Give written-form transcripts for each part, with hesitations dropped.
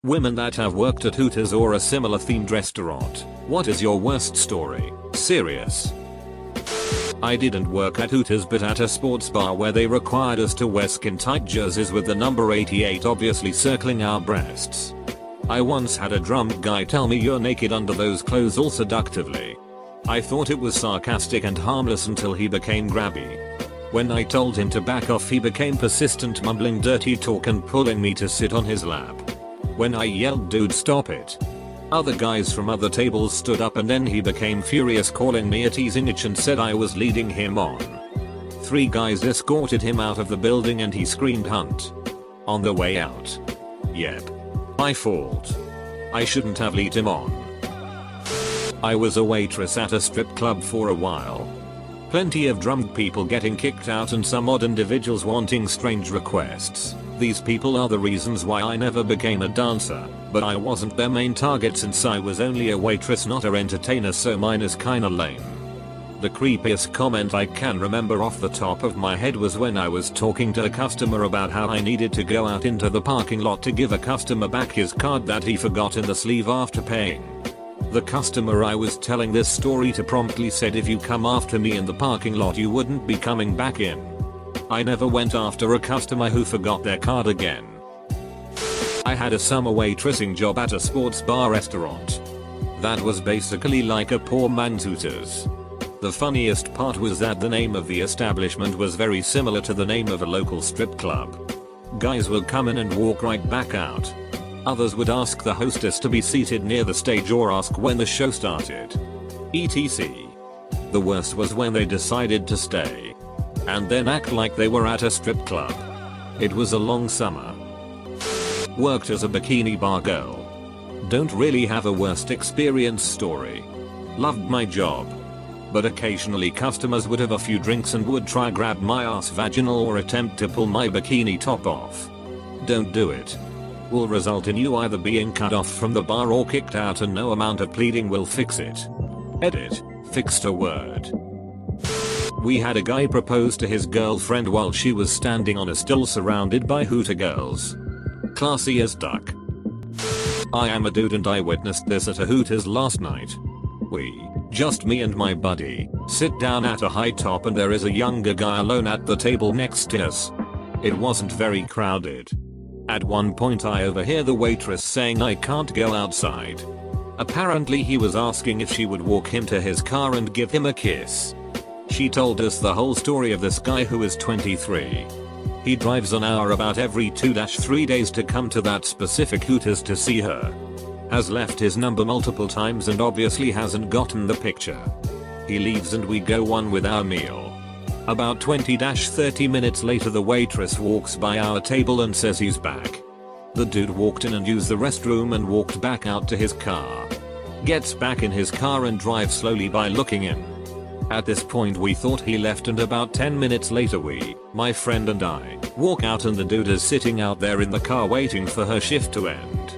Women that have worked at Hooters or a similar themed restaurant. What is your worst story? Serious. I didn't work at Hooters but at a sports bar where they required us to wear skin tight jerseys with the number 88 obviously circling our breasts. I once had a drunk guy tell me you're naked under those clothes all seductively. I thought it was sarcastic and harmless until he became grabby. When I told him to back off he became persistent, mumbling dirty talk and pulling me to sit on his lap. When I yelled dude stop it, other guys from other tables stood up and then he became furious, calling me a teasing itch and said I was leading him on. 3 guys escorted him out of the building and he screamed hunt. On the way out. Yep. My fault. I shouldn't have lead him on. I was a waitress at a strip club for a while. Plenty of drunk people getting kicked out and some odd individuals wanting strange requests. These people are the reasons why I never became a dancer, but I wasn't their main target since I was only a waitress not a entertainer, so mine is kinda lame. The creepiest comment I can remember off the top of my head was when I was talking to a customer about how I needed to go out into the parking lot to give a customer back his card that he forgot in the sleeve after paying. The customer I was telling this story to promptly said if you come after me in the parking lot you wouldn't be coming back in. I never went after a customer who forgot their card again. I had a summer waitressing job at a sports bar restaurant. That was basically like a poor man's Hooters. The funniest part was that the name of the establishment was very similar to the name of a local strip club. Guys would come in and walk right back out. Others would ask the hostess to be seated near the stage or ask when the show started. etc. The worst was when they decided to stay and then act like they were at a strip club. It was a long summer. Worked as a bikini bar girl. Don't really have a worst experience story. Loved my job. But occasionally customers would have a few drinks and would try grab my ass vaginal or attempt to pull my bikini top off. Don't do it. Will result in you either being cut off from the bar or kicked out, and no amount of pleading will fix it. Edit. Fixed a word. We had a guy propose to his girlfriend while she was standing on a stool surrounded by Hooter girls. Classy as duck. I am a dude and I witnessed this at a Hooters last night. Just me and my buddy, sit down at a high top and there is a younger guy alone at the table next to us. It wasn't very crowded. At one point I overhear the waitress saying I can't go outside. Apparently he was asking if she would walk him to his car and give him a kiss. She told us the whole story of this guy who is 23. He drives an hour about every 2-3 days to come to that specific Hooters to see her. Has left his number multiple times and obviously hasn't gotten the picture. He leaves and we go on with our meal. About 20-30 minutes later the waitress walks by our table and says he's back. The dude walked in and used the restroom and walked back out to his car. Gets back in his car and drives slowly by looking in. At this point we thought he left and about 10 minutes later my friend and I, walk out and the dude is sitting out there in the car waiting for her shift to end.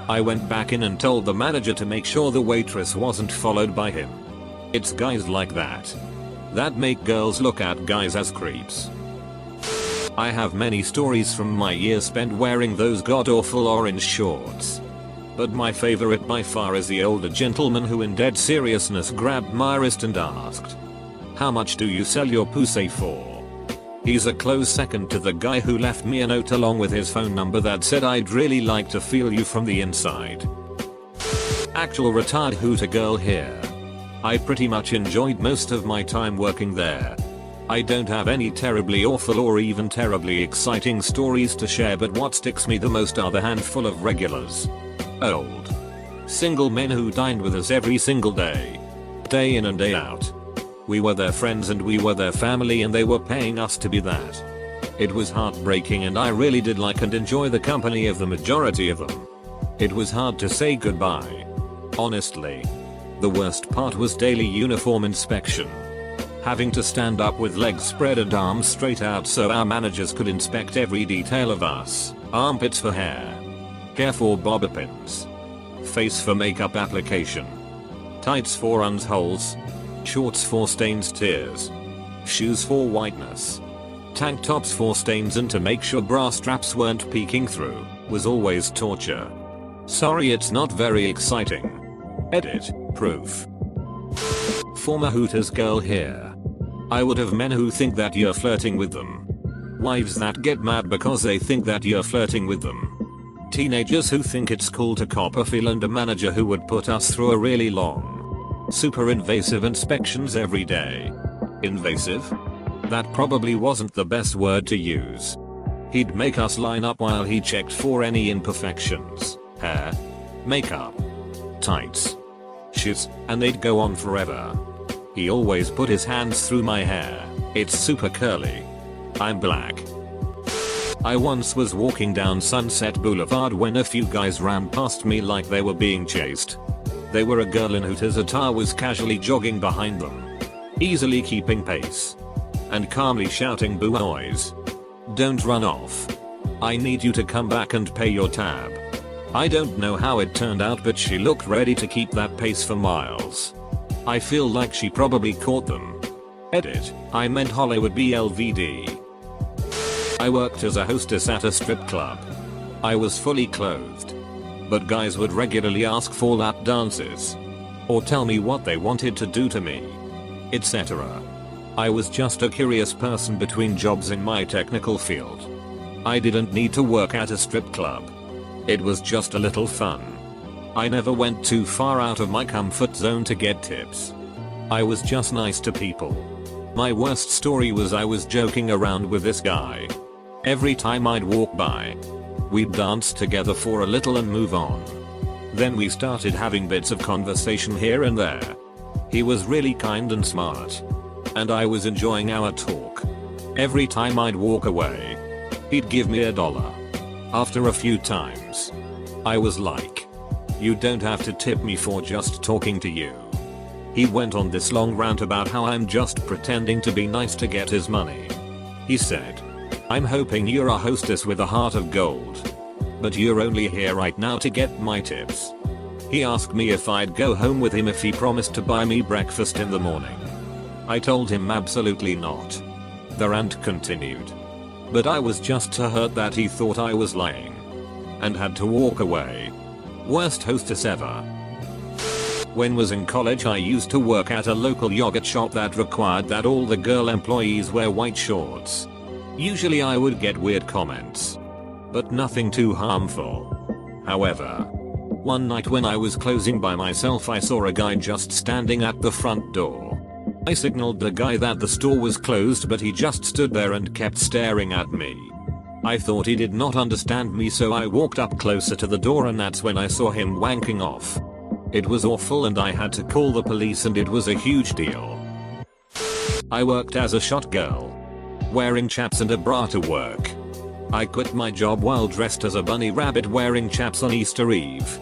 I went back in and told the manager to make sure the waitress wasn't followed by him. It's guys like that make girls look at guys as creeps. I have many stories from my years spent wearing those god-awful orange shorts. But my favorite by far is the older gentleman who in dead seriousness grabbed my wrist and asked, "How much do you sell your pussy for?" He's a close second to the guy who left me a note along with his phone number that said I'd really like to feel you from the inside. Actual retired Hooter girl here. I pretty much enjoyed most of my time working there. I don't have any terribly awful or even terribly exciting stories to share, but what sticks me the most are the handful of regulars. Old. Single men who dined with us every single day. Day in and day out. We were their friends and we were their family and they were paying us to be that. It was heartbreaking and I really did like and enjoy the company of the majority of them. It was hard to say goodbye. Honestly. The worst part was daily uniform inspection. Having to stand up with legs spread and arms straight out so our managers could inspect every detail of us. Armpits for hair. Hair for bobber pins. Face for makeup application. Tights for unholes. Shorts for stains, tears. Shoes for whiteness. Tank tops for stains, and to make sure bra straps weren't peeking through was always torture. Sorry, it's not very exciting. Edit. Proof. Former Hooters girl here. I would have men who think that you're flirting with them. Wives that get mad because they think that you're flirting with them. Teenagers who think it's cool to cop a feel, and a manager who would put us through a really long, super invasive inspections every day. Invasive? That probably wasn't the best word to use. He'd make us line up while he checked for any imperfections. Hair, makeup, tights, shoes, and they'd go on forever. He always put his hands through my hair. It's super curly. I'm black. I once was walking down Sunset Boulevard when a few guys ran past me like they were being chased. They were a girl in Hooters attire was casually jogging behind them, easily keeping pace, and calmly shouting, "Boo boys. Don't run off. I need you to come back and pay your tab." I don't know how it turned out, but she looked ready to keep that pace for miles. I feel like she probably caught them. Edit. I meant Hollywood BLVD. I worked as a hostess at a strip club. I was fully clothed, but guys would regularly ask for lap dances, or tell me what they wanted to do to me, etc. I was just a curious person between jobs in my technical field. I didn't need to work at a strip club. It was just a little fun. I never went too far out of my comfort zone to get tips. I was just nice to people. My worst story was I was joking around with this guy. Every time I'd walk by, we'd dance together for a little and move on. Then we started having bits of conversation here and there. He was really kind and smart, and I was enjoying our talk. Every time I'd walk away, he'd give me $1. After a few times, I was like, "You don't have to tip me for just talking to you." He went on this long rant about how I'm just pretending to be nice to get his money. He said, "I'm hoping you're a hostess with a heart of gold, but you're only here right now to get my tips." He asked me if I'd go home with him if he promised to buy me breakfast in the morning. I told him absolutely not. The rant continued, but I was just too hurt that he thought I was lying, and had to walk away. Worst hostess ever. When was in college, I used to work at a local yogurt shop that required that all the girl employees wear white shorts. Usually I would get weird comments, but nothing too harmful. However, one night when I was closing by myself, I saw a guy just standing at the front door. I signaled the guy that the store was closed, but he just stood there and kept staring at me. I thought he did not understand me, so I walked up closer to the door, and that's when I saw him wanking off. It was awful and I had to call the police, and it was a huge deal. I worked as a shot girl, wearing chaps and a bra to work. I quit my job while dressed as a bunny rabbit wearing chaps on Easter Eve.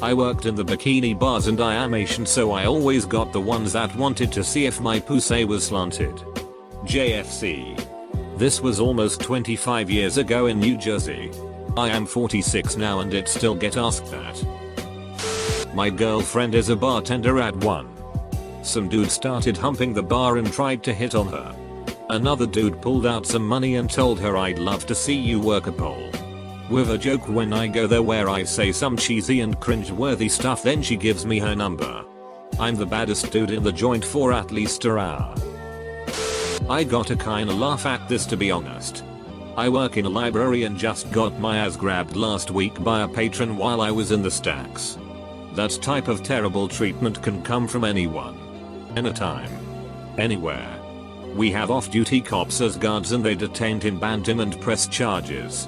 I worked in the bikini bars and I am Asian, so I always got the ones that wanted to see if my pussy was slanted. JFC. This was almost 25 years ago in New Jersey. I am 46 now and it still get asked that. My girlfriend is a bartender at one. Some dude started humping the bar and tried to hit on her. Another dude pulled out some money and told her, "I'd love to see you work a pole." With a joke when I go there where I say some cheesy and cringe-worthy stuff, then she gives me her number. I'm the baddest dude in the joint for at least an hour. I got a kinda laugh at this, to be honest. I work in a library and just got my ass grabbed last week by a patron while I was in the stacks. That type of terrible treatment can come from anyone, anytime, anywhere. We have off-duty cops as guards and they detained him, banned him and pressed charges.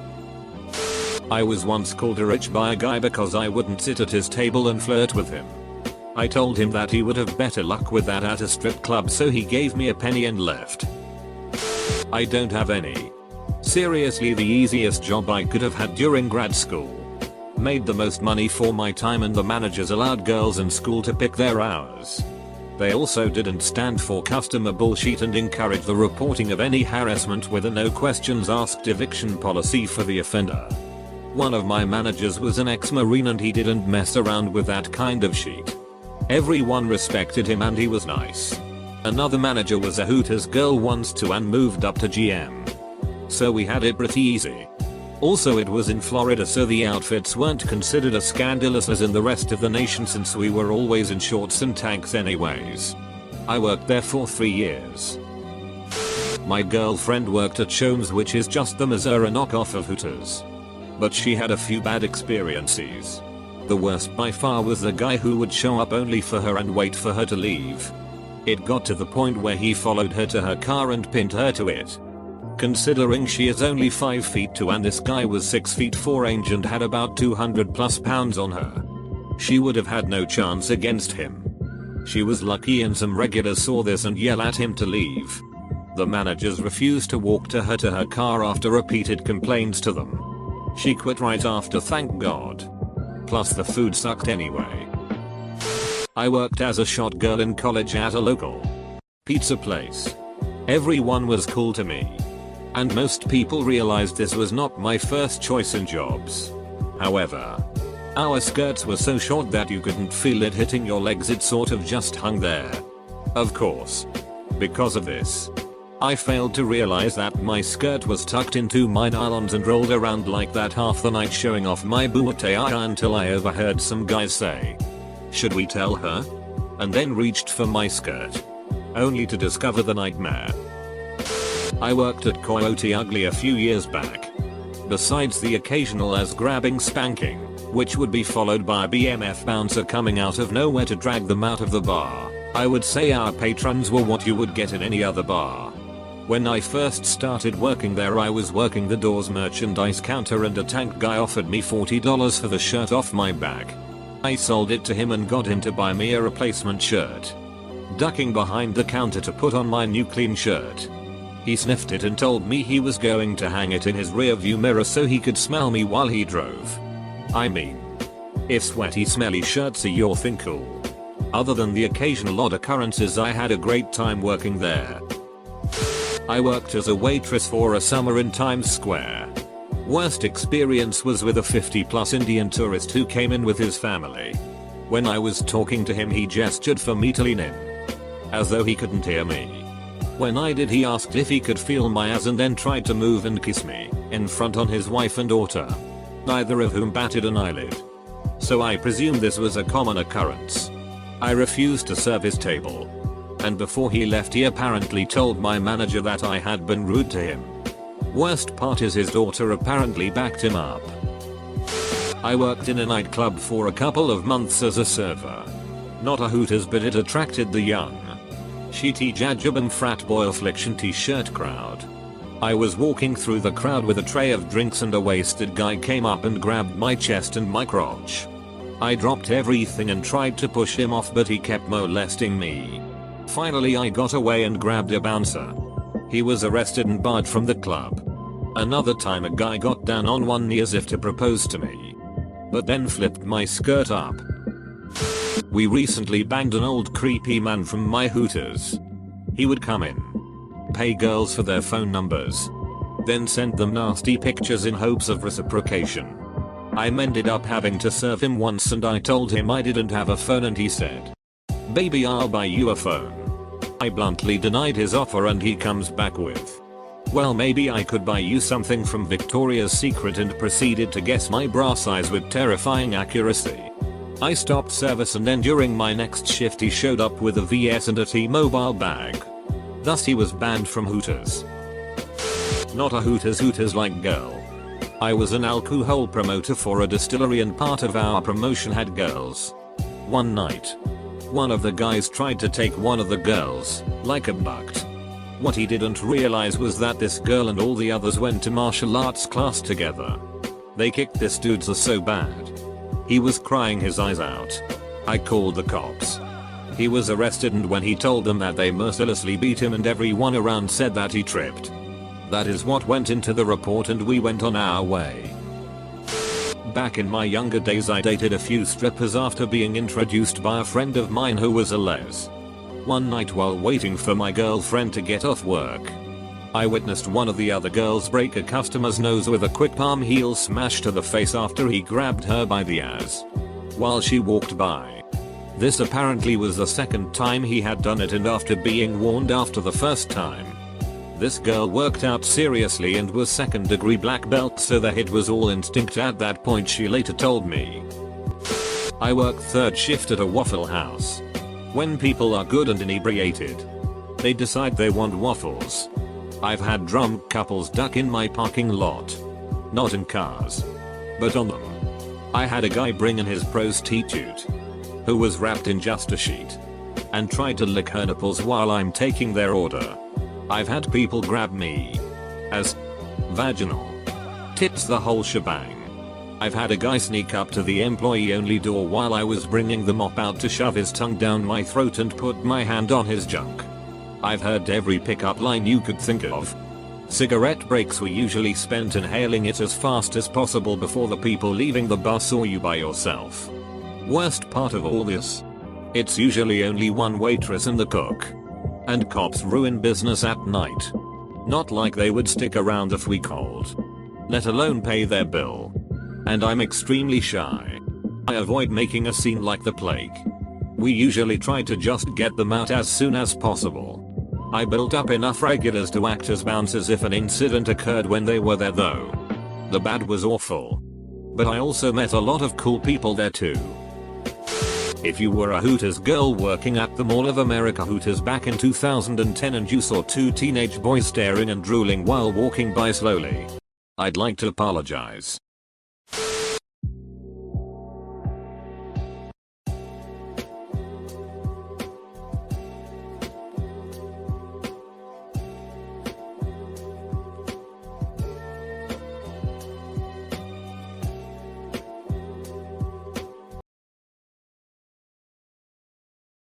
I was once called a rich by a guy because I wouldn't sit at his table and flirt with him. I told him that he would have better luck with that at a strip club, so he gave me a penny and left. I don't have any. Seriously, the easiest job I could have had during grad school. Made the most money for my time and the managers allowed girls in school to pick their hours. They also didn't stand for customer bullshit and encouraged the reporting of any harassment with a no questions asked eviction policy for the offender. One of my managers was an ex-Marine and he didn't mess around with that kind of shit. Everyone respected him and he was nice. Another manager was a Hooters girl once too and moved up to GM. So we had it pretty easy. Also, it was in Florida, so the outfits weren't considered as scandalous as in the rest of the nation since we were always in shorts and tanks anyways. I worked there for 3 years. My girlfriend worked at Shones, which is just the Missouri knockoff of Hooters. But she had a few bad experiences. The worst by far was the guy who would show up only for her and wait for her to leave. It got to the point where he followed her to her car and pinned her to it. Considering she is only 5'2" and this guy was 6'4" and had about 200 plus pounds on her, she would have had no chance against him. She was lucky and some regulars saw this and yelled at him to leave. The managers refused to walk to her car after repeated complaints to them. She quit right after, thank God. Plus the food sucked anyway. I worked as a shot girl in college at a local pizza place. Everyone was cool to me. And most people realized this was not my first choice in jobs. However, our skirts were so short that you couldn't feel it hitting your legs, it sort of just hung there. Of course. Because of this, I failed to realize that my skirt was tucked into my nylons and rolled around like that half the night, showing off my booty until I overheard some guys say, "Should we tell her?" And then reached for my skirt, only to discover the nightmare. I worked at Coyote Ugly a few years back. Besides the occasional ass grabbing spanking, which would be followed by a BMF bouncer coming out of nowhere to drag them out of the bar, I would say our patrons were what you would get in any other bar. When I first started working there, I was working the doors merchandise counter and a tank guy offered me $40 for the shirt off my back. I sold it to him and got him to buy me a replacement shirt. Ducking behind the counter to put on my new clean shirt, he sniffed it and told me he was going to hang it in his rearview mirror so he could smell me while he drove. I mean, if sweaty smelly shirts are your thing, cool. Other than the occasional odd occurrences, I had a great time working there. I worked as a waitress for a summer in Times Square. Worst experience was with a 50+ Indian tourist who came in with his family. When I was talking to him, he gestured for me to lean in, as though he couldn't hear me. When I did, he asked if he could feel my ass and then tried to move and kiss me in front on his wife and daughter, neither of whom batted an eyelid. So I presume this was a common occurrence. I refused to serve his table, and before he left he apparently told my manager that I had been rude to him. Worst part is his daughter apparently backed him up. I worked in a nightclub for a couple of months as a server. Not a Hooters, but it attracted the young, shitty jajab and frat boy affliction t-shirt crowd. I was walking through the crowd with a tray of drinks and a wasted guy came up and grabbed my chest and my crotch. I dropped everything and tried to push him off, but he kept molesting me. Finally I got away and grabbed a bouncer. He was arrested and barred from the club. Another time a guy got down on one knee as if to propose to me, but then flipped my skirt up. We recently banged an old creepy man from my Hooters. He would come in, pay girls for their phone numbers, then send them nasty pictures in hopes of reciprocation. I ended up having to serve him once and I told him I didn't have a phone and he said, "Baby, I'll buy you a phone." I bluntly denied his offer and he comes back with, "Well, maybe I could buy you something from Victoria's Secret," and proceeded to guess my bra size with terrifying accuracy. I stopped service and then during my next shift he showed up with a VS and a T-Mobile bag. Thus he was banned from Hooters. Not a Hooters like girl. I was an alcohol promoter for a distillery and part of our promotion had girls. One night, one of the guys tried to take one of the girls, like a bucket. What he didn't realize was that this girl and all the others went to martial arts class together. They kicked this dude's ass so bad, he was crying his eyes out. I called the cops. He was arrested, and when he told them that they mercilessly beat him and everyone around said that he tripped. That is what went into the report and we went on our way. Back in my younger days I dated a few strippers after being introduced by a friend of mine who was a les. One night while waiting for my girlfriend to get off work, I witnessed one of the other girls break a customer's nose with a quick palm heel smash to the face after he grabbed her by the ass while she walked by. This apparently was the second time he had done it, and after being warned after the first time, This girl worked out seriously and was second-degree black belt, so the hit was all instinct at that point, she later told me. I work third shift at a Waffle House. When people are good and inebriated, they decide they want waffles. I've had drunk couples duck in my parking lot. Not in cars, but on them. I had a guy bring in his prostitute, who was wrapped in just a sheet, and tried to lick her nipples while I'm taking their order. I've had people grab me as vaginal tits, the whole shebang. I've had a guy sneak up to the employee-only door while I was bringing the mop out to shove his tongue down my throat and put my hand on his junk. I've heard every pickup line you could think of. Cigarette breaks were usually spent inhaling it as fast as possible before the people leaving the bus or you by yourself. Worst part of all this? It's usually only one waitress and the cook. And cops ruin business at night. Not like they would stick around if we called, let alone pay their bill. And I'm extremely shy. I avoid making a scene like the plague. We usually try to just get them out as soon as possible. I built up enough regulars to act as bouncers if an incident occurred when they were there though. The bad was awful. But I also met a lot of cool people there too. If you were a Hooters girl working at the Mall of America Hooters back in 2010 and you saw two teenage boys staring and drooling while walking by slowly, I'd like to apologize.